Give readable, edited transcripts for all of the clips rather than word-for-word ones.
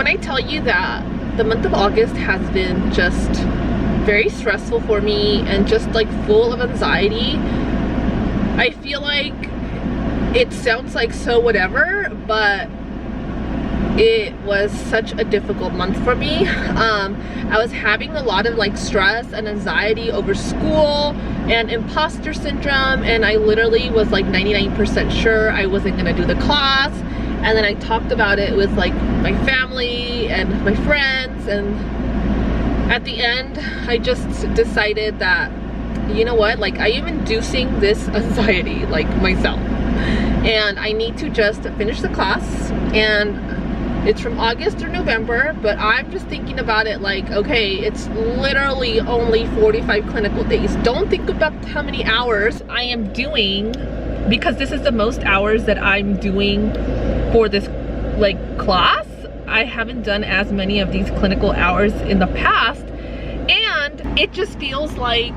When I tell you that the month of August has been just very stressful for me and just like full of anxiety, I feel like it sounds like so whatever, but it was such a difficult month for me. I was having a lot of like stress and anxiety over school and imposter syndrome, and I literally was like 99% sure I wasn't gonna do the class. And then I talked about it with like my family and my friends, and at the end I just decided that, you know what, like I am inducing this anxiety like myself, and I need to just finish the class. And it's from August or November, but I'm just thinking about it like, okay, it's literally only 45 clinical days. Don't think about how many hours I am doing, because this is the most hours that I'm doing for this like class. I haven't done as many of these clinical hours in the past, and it just feels like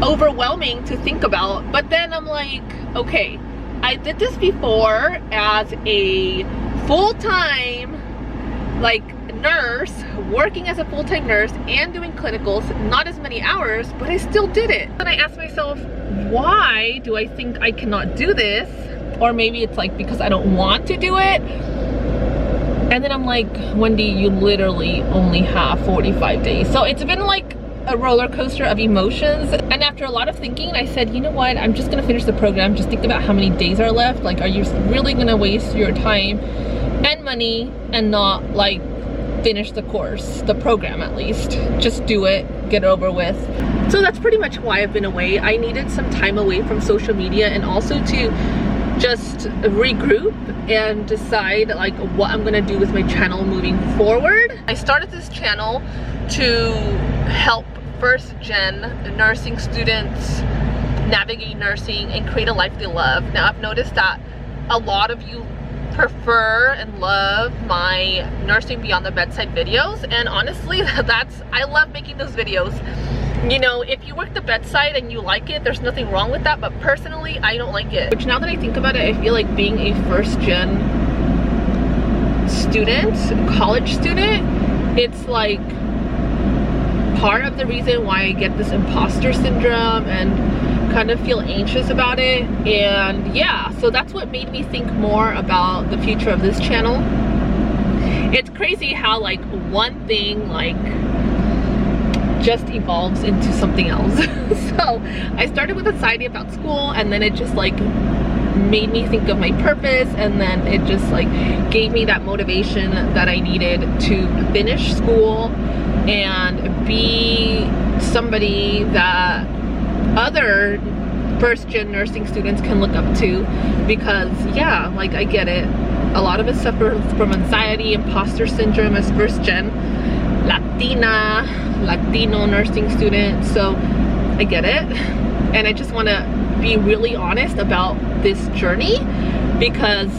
overwhelming to think about. But then I'm like, okay, I did this before as a full-time like nurse, working as a full-time nurse and doing clinicals, not as many hours, but I still did it. And I asked myself, why do I think I cannot do this? Or maybe it's like because I don't want to do it. And then I'm like, Wendy, you literally only have 45 days. So it's been like a roller coaster of emotions. And after a lot of thinking, I said, you know what, I'm just gonna finish the program. Just think about how many days are left. Like, are you really gonna waste your time and money and not like finish the course, the program at least? Just do it, get it over with. So that's pretty much why I've been away. I needed some time away from social media, and also to just regroup and decide like what I'm gonna do with my channel moving forward. I started this channel to help first-gen nursing students navigate nursing and create a life they love. Now, I've noticed that a lot of you prefer and love my nursing beyond the bedside videos, and honestly, I love making those videos. You know, if you work the bedside and you like it, there's nothing wrong with that, but personally, I don't like it. Which, now that I think about it, I feel like being a first-gen student, college student, it's like part of the reason why I get this imposter syndrome and kind of feel anxious about it. And yeah, so that's what made me think more about the future of this channel. It's crazy how like one thing like just evolves into something else. So I started with anxiety about school, and then it just like made me think of my purpose, and then it just like gave me that motivation that I needed to finish school and be somebody that other first-gen nursing students can look up to. Because yeah, like I get it, a lot of us suffer from anxiety, imposter syndrome as first-gen Latino nursing student, so I get it. And I just want to be really honest about this journey, because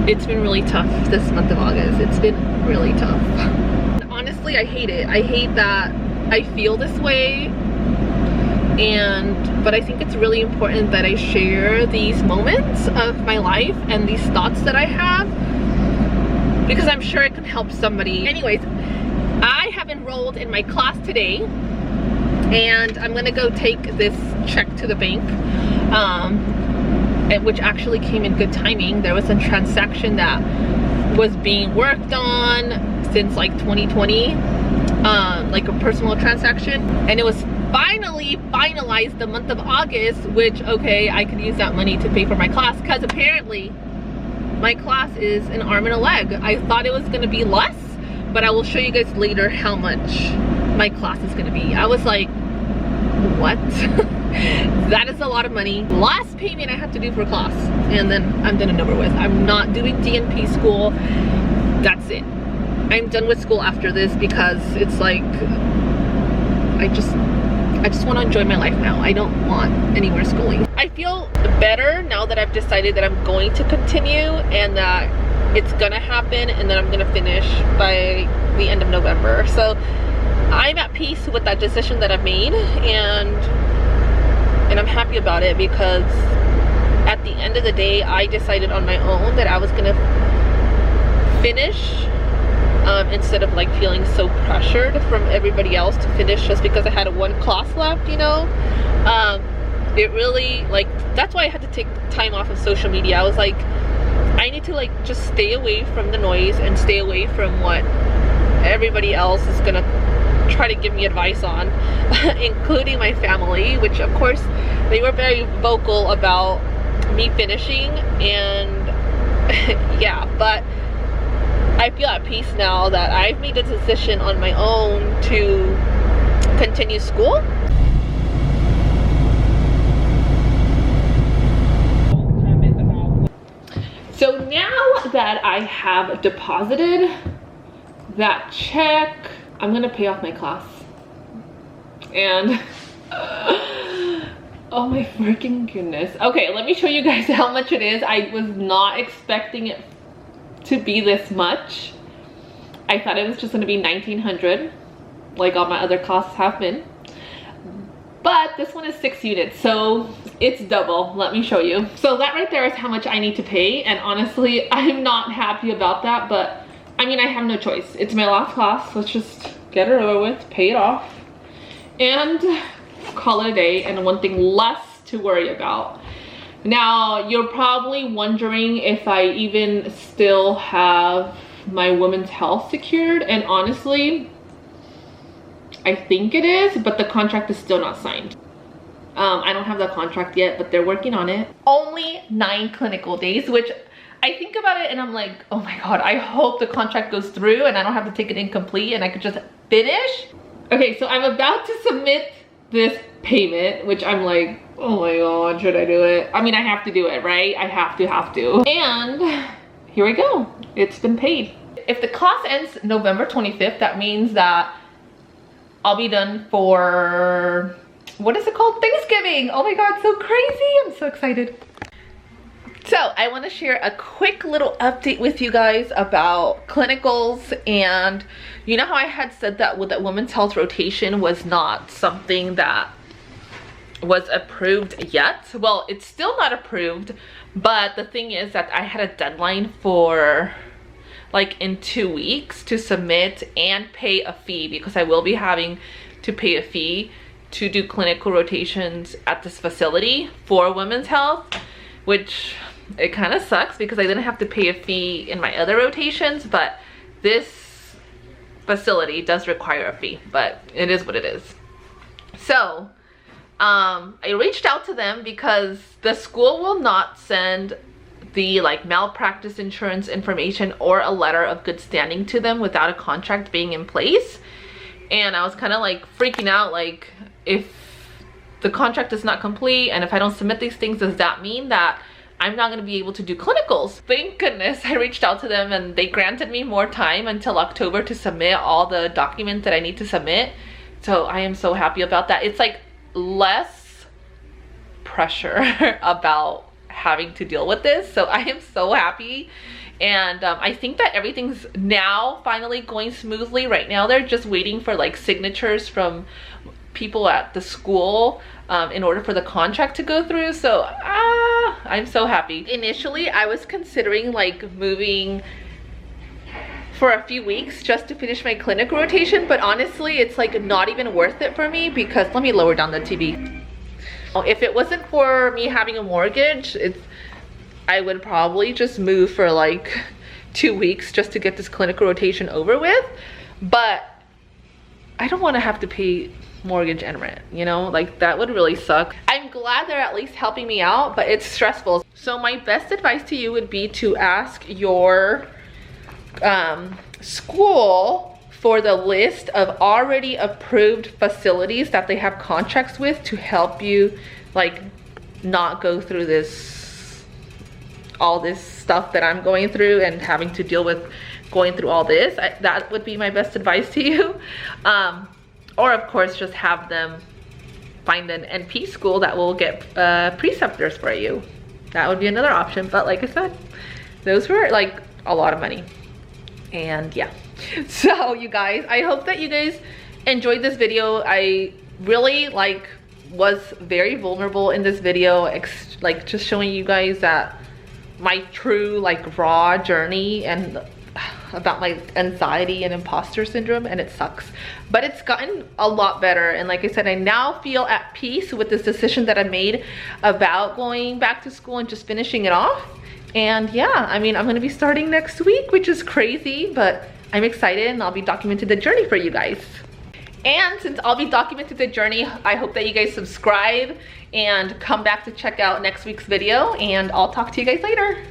it's been really tough this month of August. It's been really tough. Honestly, I hate it. I hate that I feel this way, but I think it's really important that I share these moments of my life and these thoughts that I have, because I'm sure it can help somebody. Anyways, I have enrolled in my class today, and I'm gonna go take this check to the bank, which actually came in good timing. There was a transaction that was being worked on since like 2020, like a personal transaction, and it was finally finalized the month of August, which, okay, I could use that money to pay for my class, because apparently my class is an arm and a leg. I thought it was gonna be less, but I will show you guys later how much my class is gonna be. I was like, what? That is a lot of money. Last payment I have to do for class, and then I'm done and over with. I'm not doing DNP school. That's it. I'm done with school after this, because it's like I just want to enjoy my life now. I don't want any more schooling. I feel better now that I've decided that I'm going to continue, and that it's gonna happen, and then I'm gonna finish by the end of November. So I'm at peace with that decision that I've made, and I'm happy about it, because at the end of the day, I decided on my own that I was gonna finish instead of like feeling so pressured from everybody else to finish just because I had one class left, you know. It really, like, that's why I had to take time off of social media. I was like, I need to like just stay away from the noise and stay away from what everybody else is gonna try to give me advice on, including my family, which of course they were very vocal about me finishing. And yeah, but I feel at peace now that I've made a decision on my own to continue school. So now that I have deposited that check, I'm gonna pay off my class. And oh my freaking goodness. Okay, let me show you guys how much it is. I was not expecting it to be this much. I thought it was just gonna be $1,900 like all my other classes have been. But this one is 6 units, so it's double. Let me show you. So that right there is how much I need to pay, and honestly, I'm not happy about that, but I mean, I have no choice. It's my last class. Let's just get it over with, pay it off, and call it a day, and one thing less to worry about. Now, you're probably wondering if I even still have my women's health secured, and honestly, I think it is, but the contract is still not signed. I don't have the contract yet, but they're working on it. Only 9 clinical days, which I think about it and I'm like, oh my God, I hope the contract goes through and I don't have to take it incomplete and I could just finish. Okay, so I'm about to submit this payment, which I'm like, oh my God, should I do it? I mean, I have to do it, right? I have to. And here we go. It's been paid. If the class ends November 25th, that means that I'll be done for, what is it called? Thanksgiving. Oh my God, so crazy. I'm so excited. So I want to share a quick little update with you guys about clinicals. And you know how I had said that with that women's health rotation was not something that was approved yet? Well, it's still not approved, but the thing is that I had a deadline for like in 2 weeks to submit and pay a fee, because I will be having to pay a fee to do clinical rotations at this facility for women's health, which it kind of sucks because I didn't have to pay a fee in my other rotations, but this facility does require a fee, but it is what it is. So I reached out to them because the school will not send the like malpractice insurance information or a letter of good standing to them without a contract being in place. And I was kind of like freaking out, like, if the contract is not complete and if I don't submit these things, does that mean that I'm not going to be able to do clinicals? Thank goodness I reached out to them and they granted me more time until October to submit all the documents that I need to submit. So I am so happy about that. It's like less pressure about having to deal with this, so I am so happy. And I think that everything's now finally going smoothly. Right now they're just waiting for like signatures from people at the school in order for the contract to go through. So I'm so happy. Initially I was considering like moving for a few weeks just to finish my clinic rotation, but honestly it's like not even worth it for me, because let me lower down the TV. If it wasn't for me having a mortgage, I would probably just move for like 2 weeks just to get this clinical rotation over with. But I don't want to have to pay mortgage and rent, you know, like that would really suck. I'm glad they're at least helping me out, but it's stressful. So my best advice to you would be to ask your school for the list of already approved facilities that they have contracts with to help you like not go through all this stuff that I'm going through and having to deal with going through all this. That would be my best advice to you. Or of course just have them find an NP school that will get preceptors for you. That would be another option, but like I said, those were like a lot of money. And yeah, so you guys, I hope that you guys enjoyed this video. I really like was very vulnerable in this video, like just showing you guys that my true like raw journey, and about my anxiety and imposter syndrome, and it sucks. But it's gotten a lot better, and like I said, I now feel at peace with this decision that I made about going back to school and just finishing it off. And yeah, I mean, I'm gonna be starting next week, which is crazy, but I'm excited, and I'll be documenting the journey for you guys. And since I'll be documenting the journey, I hope that you guys subscribe and come back to check out next week's video, and I'll talk to you guys later.